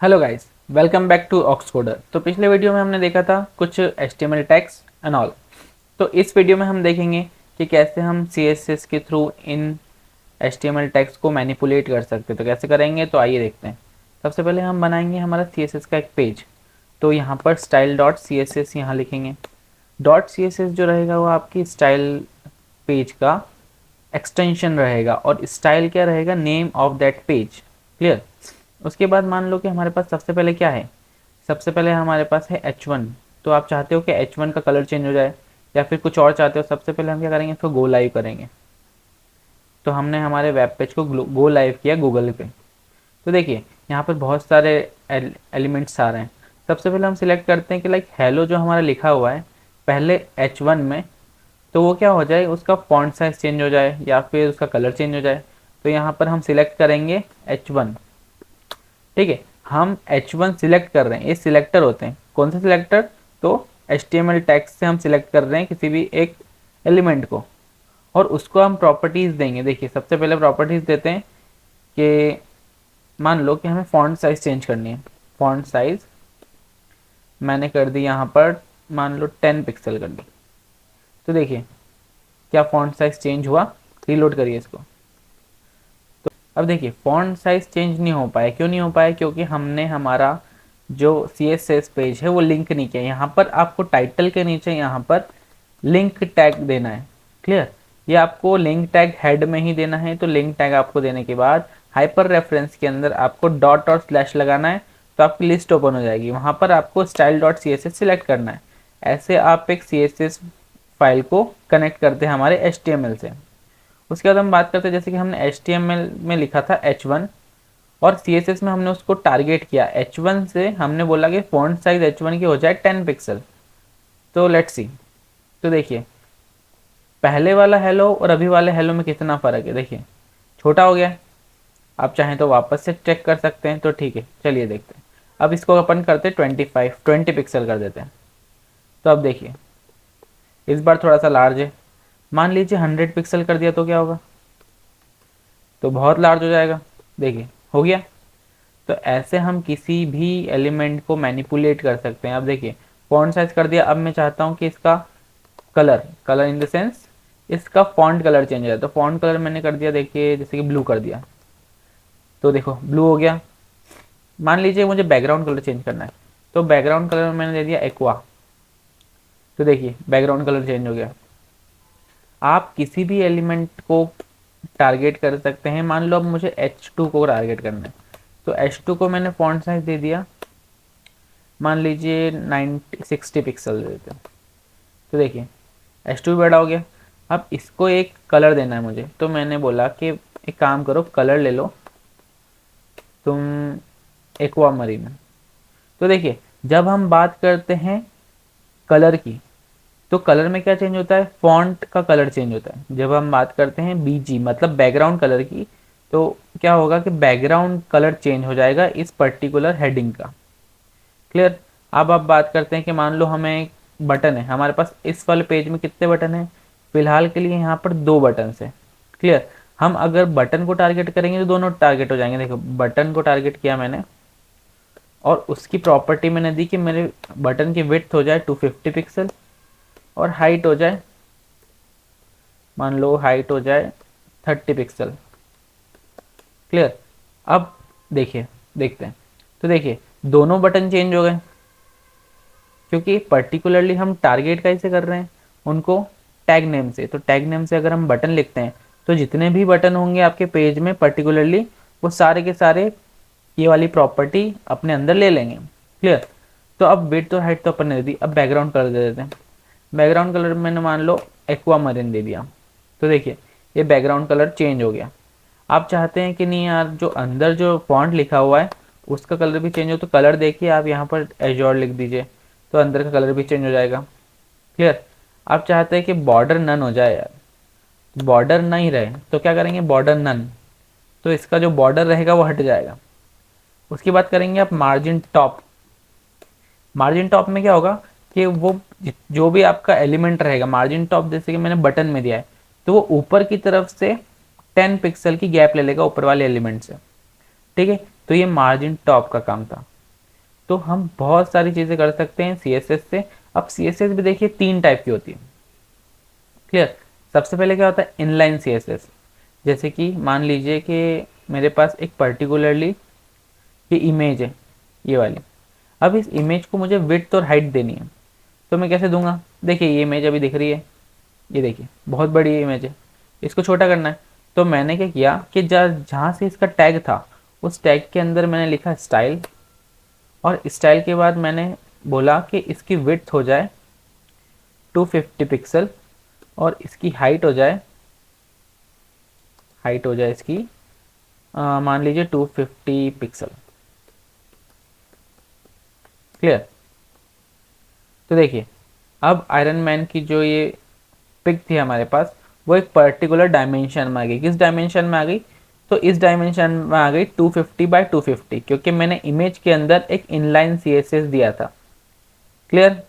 Hello guys, welcome back to Oxcoder. तो पिछले video में हमने देखा था कुछ HTML टैग्स एंड ऑल। तो इस वीडियो में हम देखेंगे कि कैसे हम CSS के थ्रू इन HTML टैग्स को मैनिपुलेट कर सकते हैं। तो कैसे करेंगे, तो आइए देखते हैं। सबसे पहले हम बनाएंगे हमारा CSS का एक पेज। तो यहाँ पर style dot C S S यहाँ लिखेंगे। डॉट सी एस एस जो रहेगा वो आपकी स्टाइल पेज का एक्सटेंशन रहेगा, और स्टाइल क्या रहेगा, name of that page. Clear. उसके बाद मान लो कि हमारे पास सबसे पहले क्या है, सबसे पहले हमारे पास है H1। तो आप चाहते हो कि H1 का कलर चेंज हो जाए या फिर कुछ और चाहते हो, सबसे पहले हम क्या करेंगे, इसको गो लाइव करेंगे। तो हमने हमारे वेब पेज को गो लाइव किया गूगल पे। तो देखिए यहाँ पर बहुत सारे एलिमेंट्स आ रहे हैं। सबसे पहले हम सिलेक्ट करते हैं कि लाइक हेलो जो हमारा लिखा हुआ है पहले H1 में, तो वो क्या हो जाए, उसका फॉन्ट साइज चेंज हो जाए या फिर उसका कलर चेंज हो जाए। तो यहाँ पर हम सिलेक्ट करेंगे H1। ठीक है, हम H1 सिलेक्ट कर रहे हैं, ये सिलेक्टर होते हैं। कौन से सिलेक्टर, तो HTML टैग्स से हम सिलेक्ट कर रहे हैं किसी भी एक एलिमेंट को, और उसको हम प्रॉपर्टीज़ देंगे। देखिए सबसे पहले प्रॉपर्टीज़ देते हैं कि मान लो कि हमें फॉन्ट साइज चेंज करनी है। फॉन्ट साइज मैंने कर दी यहाँ पर, मान लो 10 पिक्सल कर दी। तो देखिए क्या फॉन्ट साइज चेंज हुआ। रीलोड करिए इसको। तो अब देखिए फॉन्ट साइज चेंज नहीं हो पाया। क्यों नहीं हो पाया, क्योंकि हमने हमारा जो CSS पेज है वो लिंक नहीं किया। यहाँ पर आपको टाइटल के नीचे यहाँ पर लिंक टैग देना है। क्लियर। ये आपको लिंक टैग हेड में ही देना है। तो लिंक टैग आपको देने के बाद हाइपर रेफरेंस के अंदर आपको डॉट और स्लैश लगाना है। तो आपकी लिस्ट ओपन हो जाएगी, वहाँ पर आपको style dot C S S select करना है। ऐसे आप एक CSS फाइल को कनेक्ट करते हैं हमारे HTML से। उसके बाद हम बात करते हैं, जैसे कि हमने HTML में लिखा था H1 और CSS में हमने उसको टारगेट किया। H1 से हमने बोला कि फॉन्ट साइज H1 की हो जाए 10 पिक्सल। तो लेट्स सी। तो देखिए पहले वाला हेलो और अभी वाले हेलो में कितना फ़र्क है। देखिए छोटा हो गया। आप चाहें तो वापस से चेक कर सकते हैं। तो ठीक है, चलिए देखते हैं। अब इसको अपन करते 20 पिक्सल कर देते हैं। तो अब देखिए इस बार थोड़ा सा लार्ज है। मान लीजिए 100 पिक्सल कर दिया तो क्या होगा, तो बहुत लार्ज हो जाएगा। देखिए हो गया। तो ऐसे हम किसी भी एलिमेंट को मैनिपुलेट कर सकते हैं। अब देखिए फॉन्ट साइज कर दिया। अब मैं चाहता हूँ कि इसका colour, colour in the sense इसका फॉन्ट कलर चेंज हो जाए। तो फॉन्ट कलर मैंने कर दिया, देखिए जैसे कि ब्लू कर दिया। तो देखो ब्लू हो गया। मान लीजिए मुझे बैकग्राउंड कलर चेंज करना है, तो बैकग्राउंड कलर मैंने दे दिया एक्वा। तो देखिए बैकग्राउंड कलर चेंज हो गया। आप किसी भी एलिमेंट को टारगेट कर सकते हैं। मान लो अब मुझे H2 को टारगेट करना है, तो H2 को मैंने फॉन्ट साइज दे दिया, मान लीजिए 60 पिक्सल दे देते हैं। तो देखिए H2 भी बड़ा हो गया। अब इसको एक कलर देना है मुझे, तो मैंने बोला कि एक काम करो, कलर ले लो तुम एक्वा मरीन। तो देखिए जब हम बात करते हैं कलर की, तो कलर में क्या चेंज होता है, फॉन्ट का कलर चेंज होता है। जब हम बात करते हैं BG मतलब बैकग्राउंड कलर की, तो क्या होगा कि बैकग्राउंड कलर चेंज हो जाएगा इस पर्टिकुलर हेडिंग का। क्लियर। अब आप बात करते हैं कि मान लो हमें एक बटन है हमारे पास। इस वाले पेज में कितने बटन हैं, फिलहाल के लिए यहाँ पर 2 बटन है। क्लियर। हम अगर बटन को टारगेट करेंगे तो दोनों टारगेट हो जाएंगे। देखो बटन को टारगेट किया मैंने, और उसकी प्रॉपर्टी मैंने दी कि मेरे बटन की विड्थ हो जाए 250 पिक्सल और हाइट हो जाए, मान लो हाइट हो जाए 30 पिक्सल। क्लियर। अब देखिए देखते हैं। तो देखिए दोनों बटन चेंज हो गए, क्योंकि पर्टिकुलरली हम टारगेट कैसे कर रहे हैं उनको, टैग नेम से। तो टैग नेम से अगर हम बटन लिखते हैं तो जितने भी बटन होंगे आपके पेज में पर्टिकुलरली, वो सारे के सारे ये वाली प्रॉपर्टी अपने अंदर ले लेंगे। क्लियर। तो अब विड्थ और हाइट तो अपन ने दे दी। अब बैकग्राउंड कलर दे देते हैं। बैकग्राउंड कलर मैंने मान लो एक्वा मरीन दे दिया। तो देखिए ये बैकग्राउंड कलर चेंज हो गया। आप चाहते हैं कि नहीं यार, जो अंदर जो फॉन्ट लिखा हुआ है उसका कलर भी चेंज हो, तो कलर देखिए आप यहाँ पर एजोर लिख दीजिए, तो अंदर का कलर भी चेंज हो जाएगा। क्लियर। आप चाहते हैं कि बॉर्डर नन हो जाए यार, बॉर्डर नहीं रहे, तो क्या करेंगे, बॉर्डर नन। तो इसका जो बॉर्डर रहेगा वो हट जाएगा। उसकी बात करेंगे आप मार्जिन टॉप। मार्जिन टॉप में क्या होगा कि वो जो भी आपका एलिमेंट रहेगा, मार्जिन टॉप जैसे कि मैंने बटन में दिया है, तो वो ऊपर की तरफ से 10 पिक्सल की गैप ले लेगा ऊपर वाले एलिमेंट से। ठीक है। तो ये मार्जिन टॉप का काम था। तो हम बहुत सारी चीज़ें कर सकते हैं CSS से। अब CSS भी देखिए 3 टाइप की होती है। क्लियर। सबसे पहले क्या होता है, इनलाइन CSS। जैसे कि मान लीजिए कि मेरे पास एक पर्टिकुलरली ये इमेज है, ये वाली। अब इस इमेज को मुझे विड्थ और हाइट देनी है, तो मैं कैसे दूंगा? देखिए ये इमेज अभी दिख रही है, ये देखिए बहुत बड़ी इमेज है, इसको छोटा करना है। तो मैंने क्या किया कि जहाँ से इसका टैग था उस टैग के अंदर मैंने लिखा स्टाइल, और स्टाइल के बाद मैंने बोला कि इसकी विड्थ हो जाए 250 पिक्सल, और इसकी हाइट हो जाए इसकी मान लीजिए 250 पिक्सल। क्लियर। तो देखिए अब आयरन मैन की जो ये पिक थी हमारे पास, वो एक पर्टिकुलर डायमेंशन में आ गई। किस डायमेंशन में आ गई? तो इस डायमेंशन में आ गई 250 बाय 250, क्योंकि मैंने इमेज के अंदर एक इनलाइन CSS दिया था। क्लियर।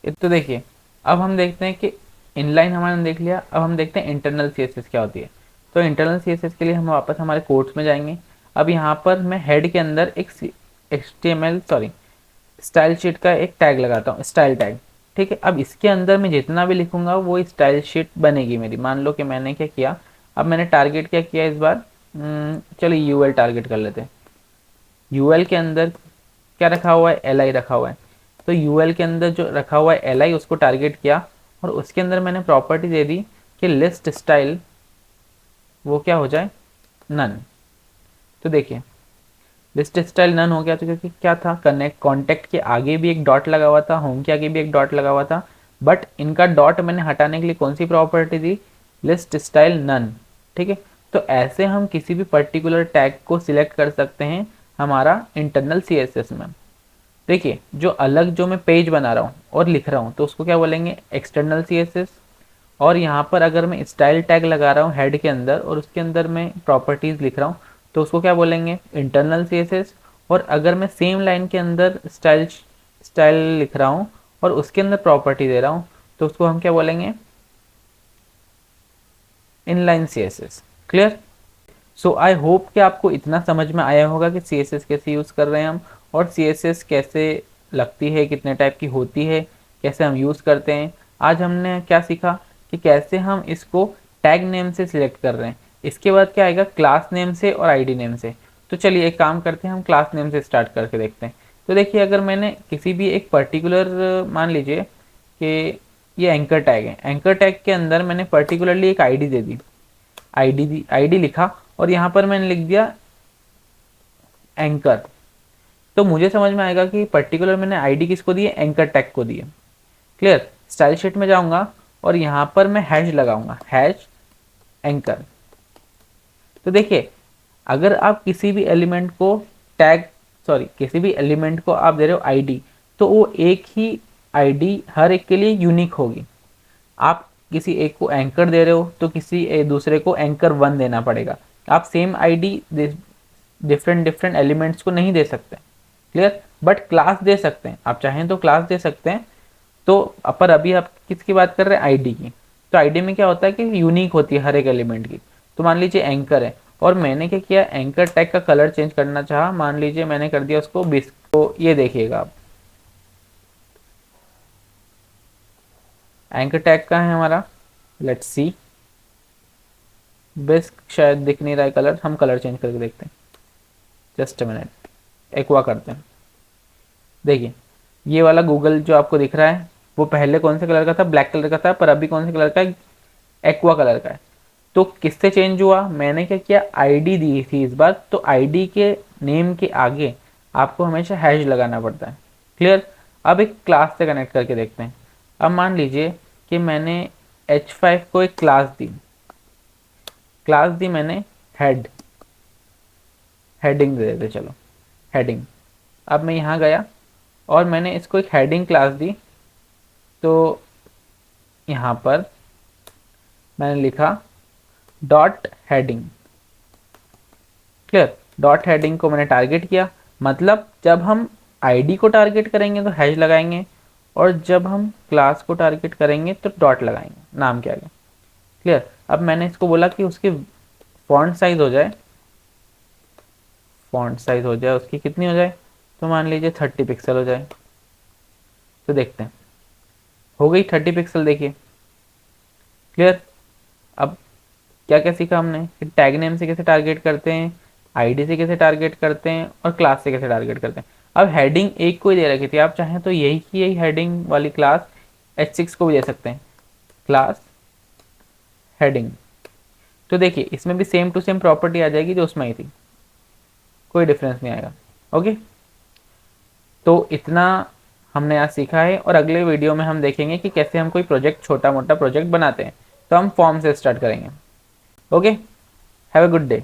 तो देखिए अब हम देखते हैं कि इनलाइन हमारे देख लिया, अब हम देखते हैं इंटरनल CSS क्या होती है। तो इंटरनल CSS के लिए हम वापस हमारे कोड्स में जाएंगे। अब यहाँ पर मैं हेड के अंदर एक स्टाइल शीट का एक टैग लगाता हूँ, स्टाइल टैग। ठीक है। अब इसके अंदर मैं जितना भी लिखूंगा वो स्टाइल शीट बनेगी मेरी। मान लो कि मैंने क्या किया, अब मैंने टारगेट क्या किया इस बार, चलो UL टारगेट कर लेते हैं। UL के अंदर क्या रखा हुआ है? LI रखा हुआ है। तो UL के अंदर जो रखा हुआ है LI, उसको टारगेट किया, और उसके अंदर मैंने प्रॉपर्टी दे दी कि लिस्ट स्टाइल वो क्या हो जाए, नन। तो देखिए लिस्ट स्टाइल नन हो गया, तो क्योंकि क्या था, कनेक्ट कॉन्टेक्ट के आगे भी एक डॉट लगा हुआ था, होम के आगे भी एक डॉट लगा हुआ था, बट इनका डॉट मैंने हटाने के लिए कौन सी प्रॉपर्टी दी? List style none. ठीक है। तो ऐसे हम किसी भी पर्टिकुलर टैग को सिलेक्ट कर सकते हैं हमारा इंटरनल CSS में। देखिए जो अलग जो मैं पेज बना रहा हूँ और लिख रहा हूँ तो उसको क्या बोलेंगे? External CSS। और यहाँ पर अगर मैं स्टाइल टैग लगा रहा हूँ हेड के अंदर और उसके अंदर मैं प्रॉपर्टीज लिख रहा हूँ तो उसको क्या बोलेंगे? Internal CSS। और अगर मैं सेम लाइन के अंदर स्टाइल स्टाइल लिख रहा हूँ और उसके अंदर प्रॉपर्टी दे रहा हूँ तो उसको हम क्या बोलेंगे? Inline CSS। Clear. So I hope कि आपको इतना समझ में आया होगा कि CSS कैसे यूज़ कर रहे हैं हम, और CSS कैसे लगती है, कितने टाइप की होती है, कैसे हम यूज़ करते हैं। आज हमने क्या सीखा कि कैसे हम इसको टैग नेम से सिलेक्ट कर रहे हैं। इसके बाद क्या आएगा? क्लास नेम से और ID नेम से। तो चलिए एक काम करते हैं, हम क्लास नेम से स्टार्ट करके देखते हैं। तो देखिए अगर मैंने किसी भी एक पर्टिकुलर, मान लीजिए कि ये एंकर टैग है, एंकर टैग के अंदर मैंने पर्टिकुलरली एक ID दे दी, ID लिखा, और यहाँ पर मैंने लिख दिया एंकर। तो मुझे समझ में आएगा कि पर्टिकुलर मैंने ID किसको दी है? एंकर टैग को दी है। क्लियर। स्टाइल शीट में जाऊंगा और यहाँ पर मैं हैश लगाऊंगा, हैश एंकर। तो देखिए अगर आप किसी भी एलिमेंट को किसी भी एलिमेंट को आप दे रहे हो ID, तो वो एक ही ID हर एक के लिए यूनिक होगी। आप किसी एक को एंकर दे रहे हो तो किसी दूसरे को एंकर 1 देना पड़ेगा। आप same ID different different elements को नहीं दे सकते। क्लियर। बट क्लास दे सकते हैं, आप चाहें तो क्लास दे सकते हैं। तो पर अभी आप किसकी बात कर रहे हैं? ID की। तो ID में क्या होता है कि यूनिक होती है हर एक एलिमेंट की। तो मान लीजिए एंकर है और मैंने क्या किया, एंकर टैग का कलर चेंज करना चाहा, मान लीजिए मैंने कर दिया उसको बिस्को। ये देखिएगा आप, एंकर टैग का है हमारा, लेट्स सी, बिस्क शायद दिख नहीं रहा है कलर, हम कलर चेंज करके देखते हैं। जस्ट अ मिनट, एक्वा करते हैं। देखिए ये वाला गूगल जो आपको दिख रहा है वो पहले कौन से कलर का था? ब्लैक कलर का था, पर अभी कौन से कलर का है? एक्वा कलर का है। तो किससे चेंज हुआ? मैंने क्या किया, ID दी थी इस बार, तो ID के नेम के आगे आपको हमेशा हैश लगाना पड़ता है। क्लियर। अब एक क्लास से कनेक्ट करके देखते हैं। अब मान लीजिए कि मैंने H5 को एक क्लास दी मैंने हेडिंग दे देते, चलो हेडिंग। अब मैं यहाँ गया और मैंने इसको एक हेडिंग क्लास दी, तो यहाँ पर मैंने लिखा dot heading. Clear. Dot heading को मैंने टारगेट किया, मतलब जब हम ID को टारगेट करेंगे तो हैश लगाएंगे, और जब हम क्लास को टारगेट करेंगे तो डॉट लगाएंगे नाम के आगे। क्लियर। अब मैंने इसको बोला कि उसकी फॉन्ट साइज हो जाए फॉन्ट साइज हो जाए उसकी कितनी हो जाए, तो मान लीजिए 30 पिक्सल हो जाए। तो देखते हैं, हो गई 30 पिक्सल, देखिए क्लियर। अब क्या क्या सीखा हमने कि टैग नेम से कैसे टारगेट करते हैं, आईडी से कैसे टारगेट करते हैं, और क्लास से कैसे टारगेट करते हैं। अब हेडिंग एक को ही दे रखी थी, आप चाहें तो यही की यही हेडिंग वाली क्लास H6 को भी दे सकते हैं, क्लास हेडिंग। तो देखिए इसमें भी सेम टू सेम प्रॉपर्टी आ जाएगी जो उसमें आई थी, कोई डिफरेंस नहीं आएगा। ओके, तो इतना हमने आज सीखा है, और अगले वीडियो में हम देखेंगे कि कैसे हम कोई प्रोजेक्ट, छोटा मोटा प्रोजेक्ट बनाते हैं। तो हम फॉर्म से स्टार्ट करेंगे। Okay, have a good day.